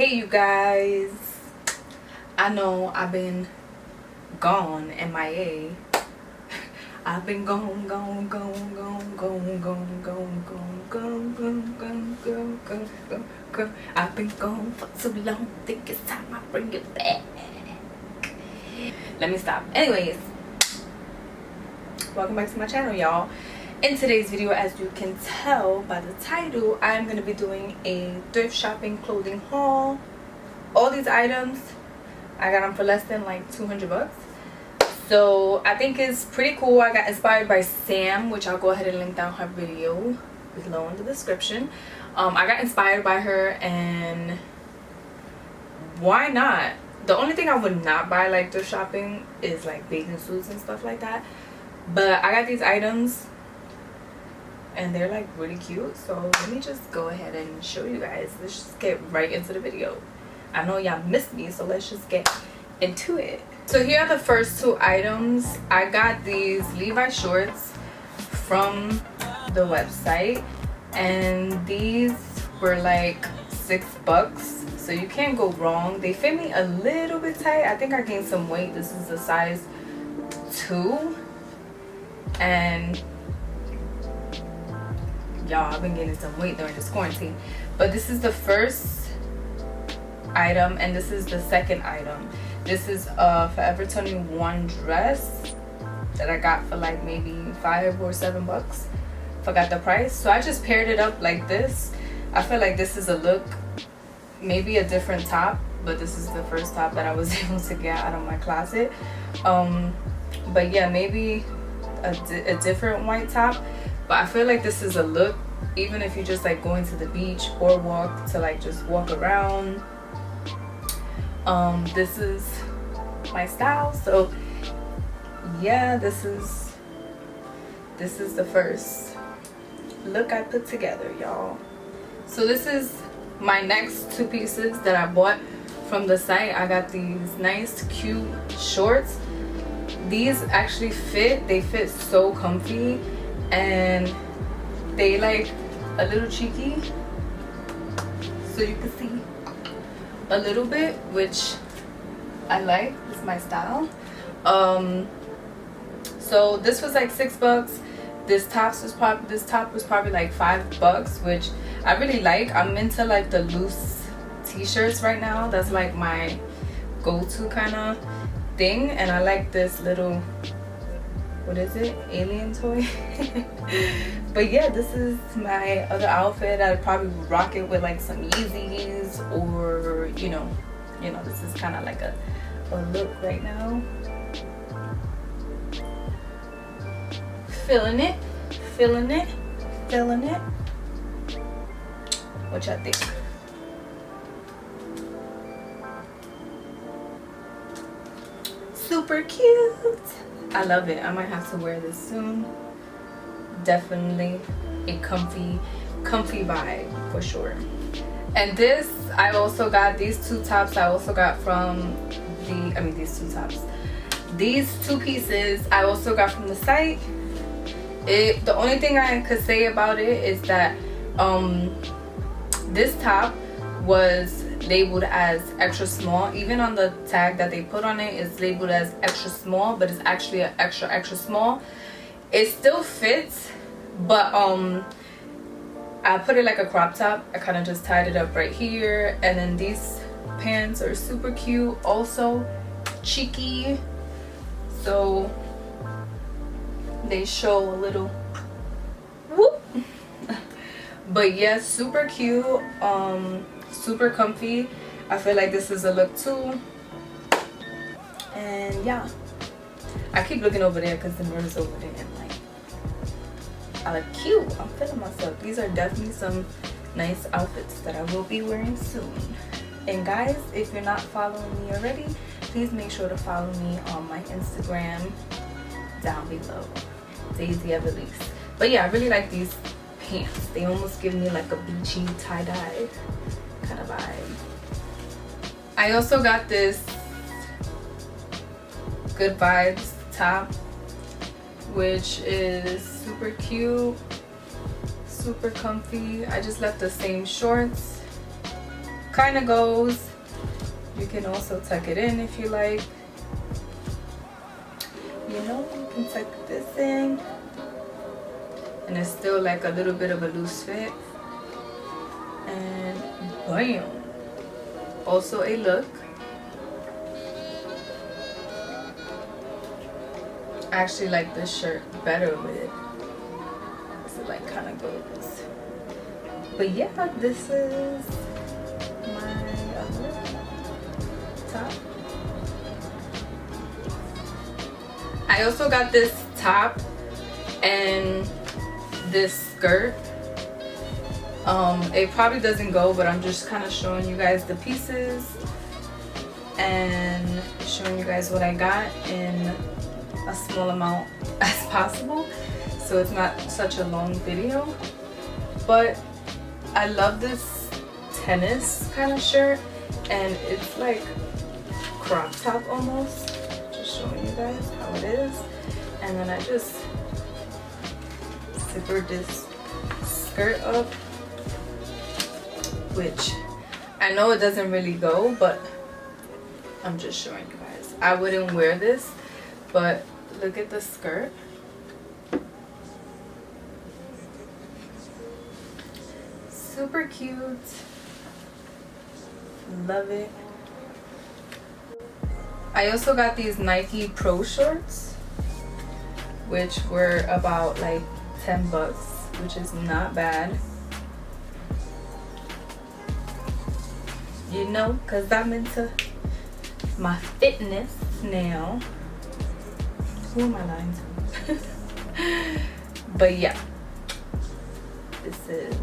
Hey you guys, I know I've been gone, MIA. I've been gone. I've been gone for so long, think it's time I bring it back. Let me stop. Anyways, welcome back to my channel, y'all. In today's video, as you can tell by the title, I'm going to be doing a thrift shopping clothing haul. All these items, I got them for less than like 200 bucks. So I think it's pretty cool. I got inspired by Sam, which I'll go ahead and link down her video below in the description. I got inspired by her, and why not? The only thing I would not buy like thrift shopping is like bathing suits and stuff like that. But I got these items and they're like really cute, so let me just go ahead and show you guys. Let's just get right into the video. I know y'all missed me, so let's just get into it. So here are the first two items. I got these Levi shorts from the website, and these were like $6, so you can't go wrong. They fit me a little bit tight. I think I gained some weight. This is a size 2, and y'all, I've been gaining some weight during this quarantine. But this is the first item, and this is the second item. This is a Forever 21 dress that I got for like maybe $5 or $7. Forgot the price. So I just paired it up like this. I feel like this is a look, maybe a different top, but this is the first top that I was able to get out of my closet. But yeah, maybe a different white top. But I feel like this is a look, even if you just like going to the beach or walk to like just walk around. This is my style. So yeah, this is the first look I put together, y'all. So this is my next two pieces that I bought from the site. I got these nice cute shorts. These actually fit. They fit so comfy, and they like a little cheeky, so you can see a little bit, which I like. It's my style. So this was like $6. This top was probably like $5, which I really like. I'm into like the loose t-shirts right now. That's like my go-to kind of thing, and I like this little, what is it, alien toy. But yeah, this is my other outfit. I'd probably rock it with like some Yeezys, or you know this is kind of like a look right now. Feeling it. What y'all think? Super cute. I love it. I might have to wear this soon. Definitely a comfy vibe for sure. And this, I also got these two tops. I also got from these two pieces I also got from the site. The only thing I could say about it is that this top was labeled as extra small. Even on the tag that they put on it, it's labeled as extra small, but it's actually an extra small. It still fits, but I put it like a crop top. I kind of just tied it up right here. And then these pants are super cute, also cheeky, so they show a little whoop. But yeah, super cute, super comfy. I feel like this is a look too. And yeah, I keep looking over there because the mirror's over there, and like, I look cute. I'm feeling myself. These are definitely some nice outfits that I will be wearing soon. And guys, if you're not following me already, please make sure to follow me on my Instagram down below, Daisy Everlease. But yeah, I really like these pants. They almost give me like a beachy tie-dye kind of vibe. I also got this Good Vibes top, which is super cute, super comfy. I just left the same shorts kind of goes. You can also tuck it in if you like. You know, you can tuck this in, and it's still like a little bit of a loose fit. And bam! Also a look. I actually like this shirt better with it. So like kind of goes. But yeah, this is my other top. I also got this top and this skirt. It probably doesn't go, but I'm just kind of showing you guys the pieces and showing you guys what I got in a small amount as possible, so it's not such a long video. But I love this tennis kind of shirt, and it's like crop top almost. Just showing you guys how it is. And then I just zippered this skirt up, which I know it doesn't really go, but I'm just showing you guys. I wouldn't wear this, but look at the skirt. Super cute. Love it. I also got these Nike Pro shorts, which were about like 10 bucks, which is not bad. You know, because I'm into my fitness now. Who am I lying to? But yeah, this is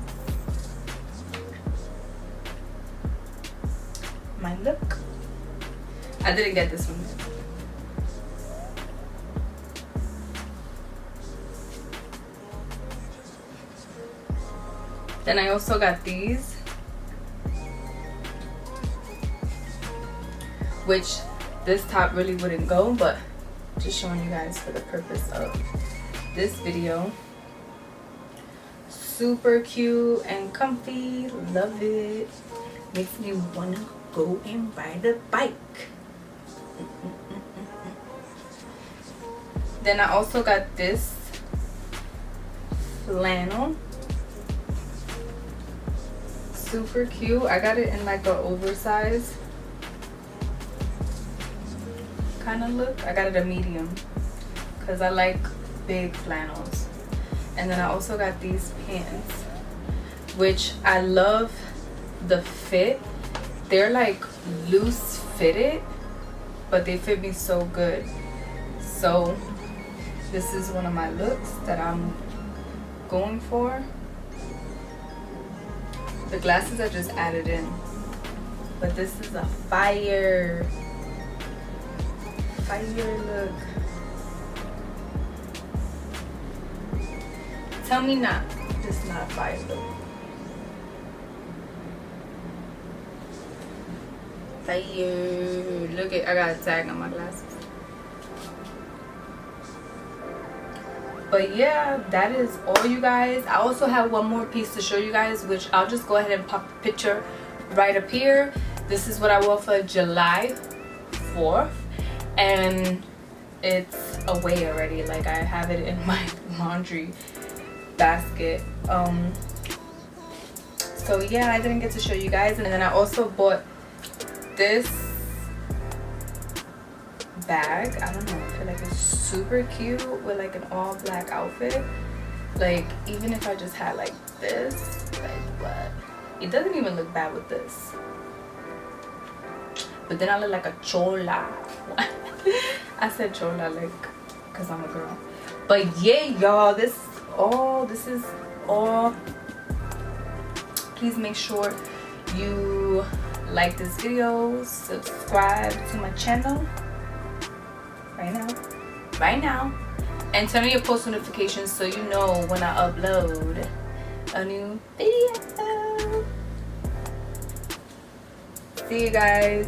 my look. I didn't get this one. Then I also got these, which this top really wouldn't go, but just showing you guys for the purpose of this video. Super cute and comfy. Love it. Makes me wanna go and ride a bike. Then I also got this flannel. Super cute. I got it in like an oversized kind of look. I got it a medium because I like big flannels. And then I also got these pants, which I love the fit. They're like loose fitted, but they fit me so good. So this is one of my looks that I'm going for. The glasses I just added in, but this is a fire look. Tell me not, this is not a fire look. Fire. Look at, I got a tag on my glasses. But yeah, that is all, you guys. I also have one more piece to show you guys, which I'll just go ahead and pop a picture right up here. This is what I wore for July 4th, and it's away already. Like, I have it in my laundry basket. So yeah, I didn't get to show you guys. And then I also bought this bag. I don't know, I feel like it's super cute with like an all black outfit. Like, even if I just had like this, like, what, it doesn't even look bad with this, but then I look like a chola. I said chola like because I'm a girl. But yeah, y'all, this is all. Please make sure you like this video, subscribe to my channel right now, and turn on your post notifications so you know when I upload a new video. See you guys.